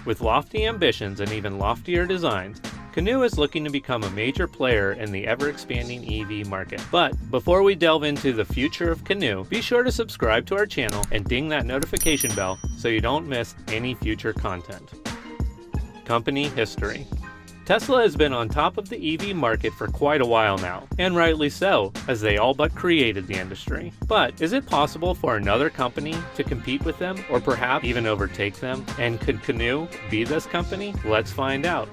With lofty ambitions and even loftier designs, Canoo is looking to become a major player in the ever-expanding EV market. But before we delve into the future of Canoo, be sure to subscribe to our channel and ding that notification bell so you don't miss any future content. Company history. Tesla has been on top of the EV market for quite a while now, and rightly so, as they all but created the industry. But is it possible for another company to compete with them, or perhaps even overtake them? And could Canoo be this company? Let's find out.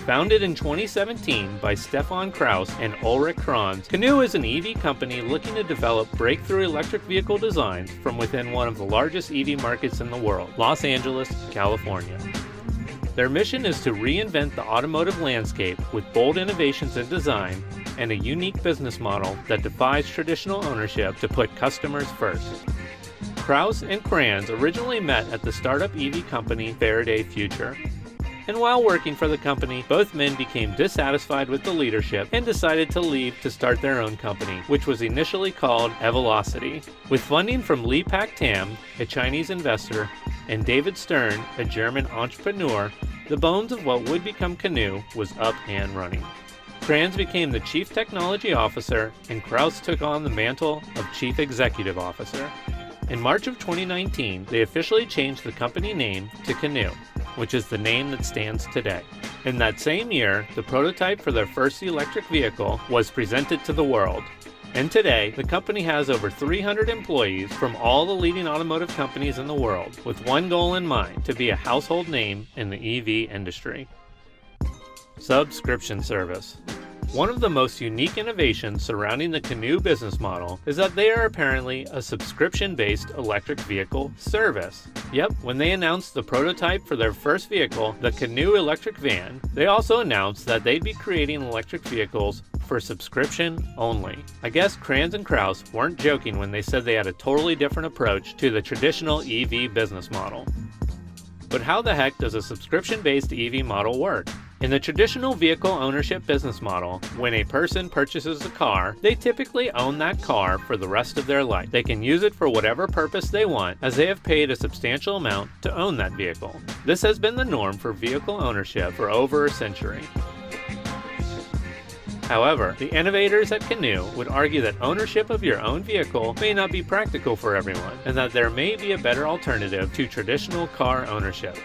Founded in 2017 by Stefan Kraus and Ulrich Kranz, Canoo is an EV company looking to develop breakthrough electric vehicle designs from within one of the largest EV markets in the world, Los Angeles, California. Their mission is to reinvent the automotive landscape with bold innovations in design and a unique business model that defies traditional ownership to put customers first. Kraus and Kranz originally met at the startup EV company Faraday Future. And while working for the company, both men became dissatisfied with the leadership and decided to leave to start their own company, which was initially called Revolutionize. With funding from Li Pak-tam, a Chinese investor, and David Stern, a German entrepreneur, the bones of what would become Canoo was up and running. Kranz became the Chief Technology Officer, and Kraus took on the mantle of Chief Executive Officer. In March of 2019, they officially changed the company name to Canoo, which is the name that stands today. In that same year, the prototype for their first electric vehicle was presented to the world. And today, the company has over 300 employees from all the leading automotive companies in the world, with one goal in mind: to be a household name in the EV industry. Subscription service. One of the most unique innovations surrounding the Canoo business model is that they are apparently a subscription-based electric vehicle service. Yep, when they announced the prototype for their first vehicle, the Canoo electric van, they also announced that they'd be creating electric vehicles for subscription only. I guess Kranz and Kraus weren't joking when they said they had a totally different approach to the traditional EV business model. But how the heck does a subscription-based EV model work? In the traditional vehicle ownership business model, when a person purchases a car, they typically own that car for the rest of their life. They can use it for whatever purpose they want, as they have paid a substantial amount to own that vehicle. This has been the norm for vehicle ownership for over a century. However, the innovators at Canoo would argue that ownership of your own vehicle may not be practical for everyone, and that there may be a better alternative to traditional car ownership.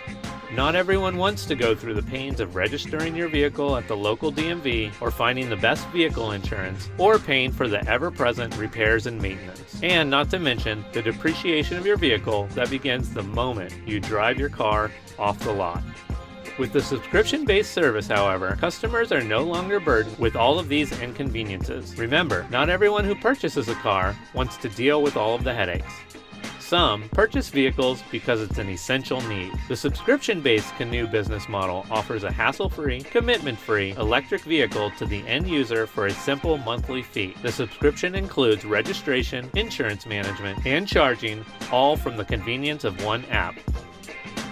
Not everyone wants to go through the pains of registering your vehicle at the local DMV, or finding the best vehicle insurance, or paying for the ever-present repairs and maintenance. And not to mention the depreciation of your vehicle that begins the moment you drive your car off the lot. With the subscription-based service, however, customers are no longer burdened with all of these inconveniences. Remember, not everyone who purchases a car wants to deal with all of the headaches. Some purchase vehicles because it's an essential need. The subscription-based Canoo business model offers a hassle-free, commitment-free electric vehicle to the end user for a simple monthly fee. The subscription includes registration, insurance management, and charging, all from the convenience of one app.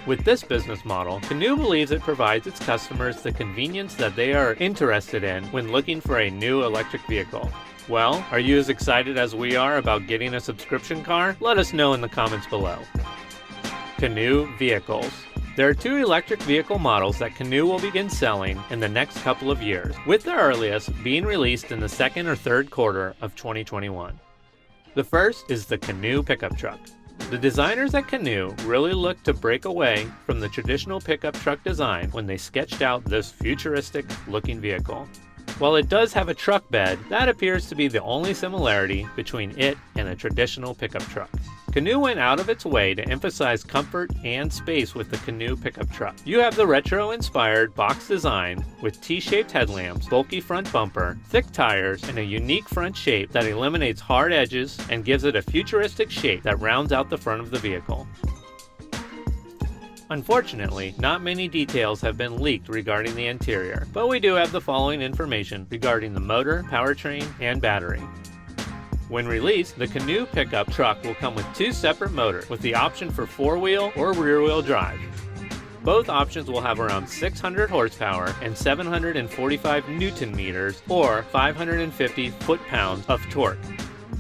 With this business model, Canoo believes it provides its customers the convenience that they are interested in when looking for a new electric vehicle. Well, are you as excited as we are about getting a subscription car? Let us know in the comments below. Canoo vehicles. There are two electric vehicle models that Canoo will begin selling in the next couple of years, with the earliest being released in the second or third quarter of 2021. The first is the Canoo pickup truck. The designers at Canoo really looked to break away from the traditional pickup truck design when they sketched out this futuristic looking vehicle. While it does have a truck bed, that appears to be the only similarity between it and a traditional pickup truck. Canoo went out of its way to emphasize comfort and space with the Canoo pickup truck. You have the retro-inspired box design with T-shaped headlamps, bulky front bumper, thick tires, and a unique front shape that eliminates hard edges and gives it a futuristic shape that rounds out the front of the vehicle. Unfortunately, not many details have been leaked regarding the interior, but we do have the following information regarding the motor, powertrain, and battery. When released, the Canoo pickup truck will come with two separate motors, with the option for 4-wheel or rear-wheel drive. Both options will have around 600 horsepower and 745 Newton meters, or 550 foot-pounds of torque.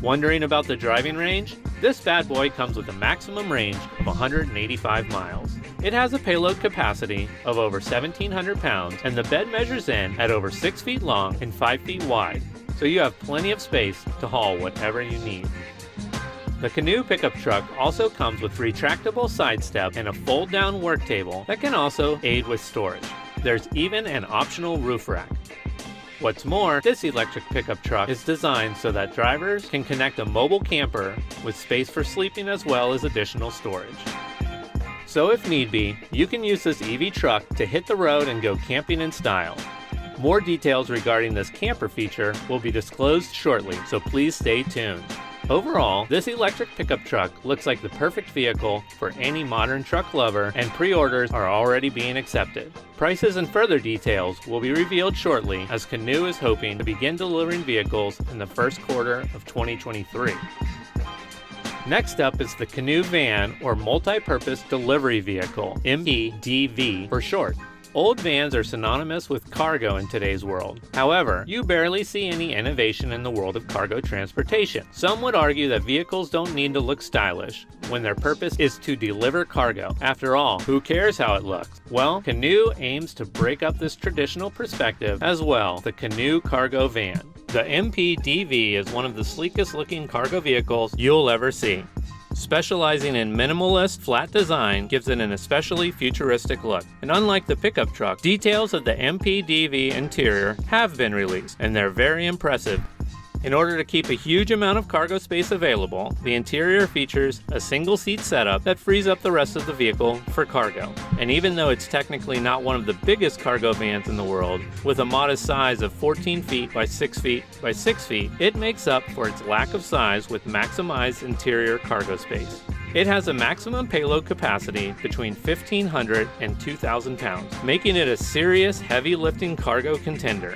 Wondering about the driving range? This bad boy comes with a maximum range of 185 miles. It has a payload capacity of over 1,700 pounds, and the bed measures in at over 6 feet long and 5 feet wide, so you have plenty of space to haul whatever you need. The Canoo pickup truck also comes with retractable side step and a fold-down work table that can also aid with storage. There's even an optional roof rack. What's more, this electric pickup truck is designed so that drivers can connect a mobile camper with space for sleeping as well as additional storage. So if need be, you can use this EV truck to hit the road and go camping in style. More details regarding this camper feature will be disclosed shortly, so please stay tuned. Overall, this electric pickup truck looks like the perfect vehicle for any modern truck lover, and pre-orders are already being accepted. Prices and further details will be revealed shortly, as Canoo is hoping to begin delivering vehicles in the first quarter of 2023. Next up is the Canoo Van, or Multi-Purpose Delivery Vehicle, MPDV for short. Old vans are synonymous with cargo in today's world. However, you barely see any innovation in the world of cargo transportation. Some would argue that vehicles don't need to look stylish when their purpose is to deliver cargo. After all, who cares how it looks? Well, Canoo aims to break up this traditional perspective as well. The Canoo Cargo Van. The MPDV is one of the sleekest looking cargo vehicles you'll ever see. Specializing in minimalist, flat design gives it an especially futuristic look. And unlike the pickup truck, details of the MPDV interior have been released, and they're very impressive. In order to keep a huge amount of cargo space available, the interior features a single seat setup that frees up the rest of the vehicle for cargo. And even though it's technically not one of the biggest cargo vans in the world, with a modest size of 14 feet by 6 feet by 6 feet, it makes up for its lack of size with maximized interior cargo space. It has a maximum payload capacity between 1,500 and 2,000 pounds, making it a serious heavy lifting cargo contender.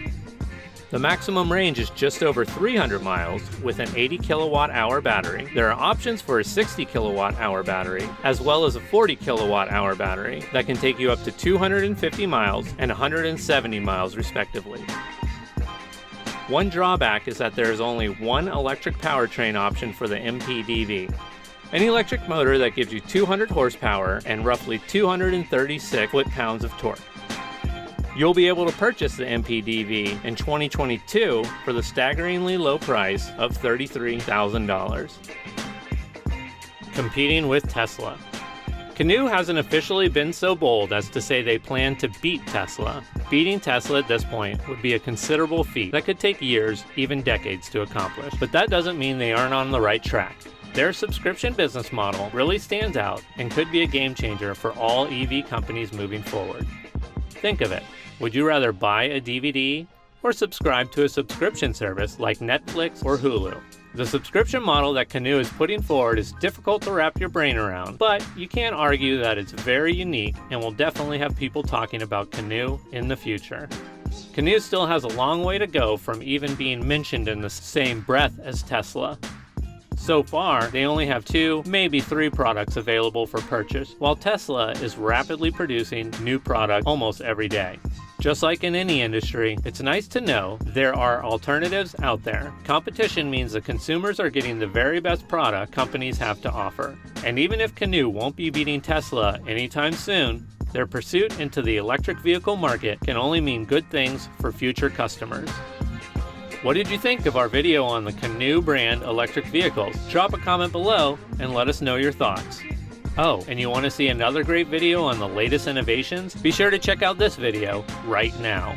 The maximum range is just over 300 miles with an 80 kilowatt hour battery. There are options for a 60 kilowatt hour battery, as well as a 40 kilowatt hour battery that can take you up to 250 miles and 170 miles respectively. One drawback is that there is only one electric powertrain option for the MPDV. An electric motor that gives you 200 horsepower and roughly 236 foot-pounds of torque. You'll be able to purchase the MPDV in 2022 for the staggeringly low price of $33,000. Competing with Tesla. Canoo hasn't officially been so bold as to say they plan to beat Tesla. Beating Tesla at this point would be a considerable feat that could take years, even decades to accomplish. But that doesn't mean they aren't on the right track. Their subscription business model really stands out and could be a game changer for all EV companies moving forward. Think of it. Would you rather buy a DVD or subscribe to a subscription service like Netflix or Hulu? The subscription model that Canoo is putting forward is difficult to wrap your brain around, but you can't argue that it's very unique and will definitely have people talking about Canoo in the future. Canoo still has a long way to go from even being mentioned in the same breath as Tesla. So far, they only have 2, maybe 3 products available for purchase, while Tesla is rapidly producing new products almost every day. Just like in any industry, it's nice to know there are alternatives out there. Competition means the consumers are getting the very best product companies have to offer. And even if Canoo won't be beating Tesla anytime soon, their pursuit into the electric vehicle market can only mean good things for future customers. What did you think of our video on the Canoo brand electric vehicles? Drop a comment below and let us know your thoughts. Oh, and you want to see another great video on the latest innovations? Be sure to check out this video right now.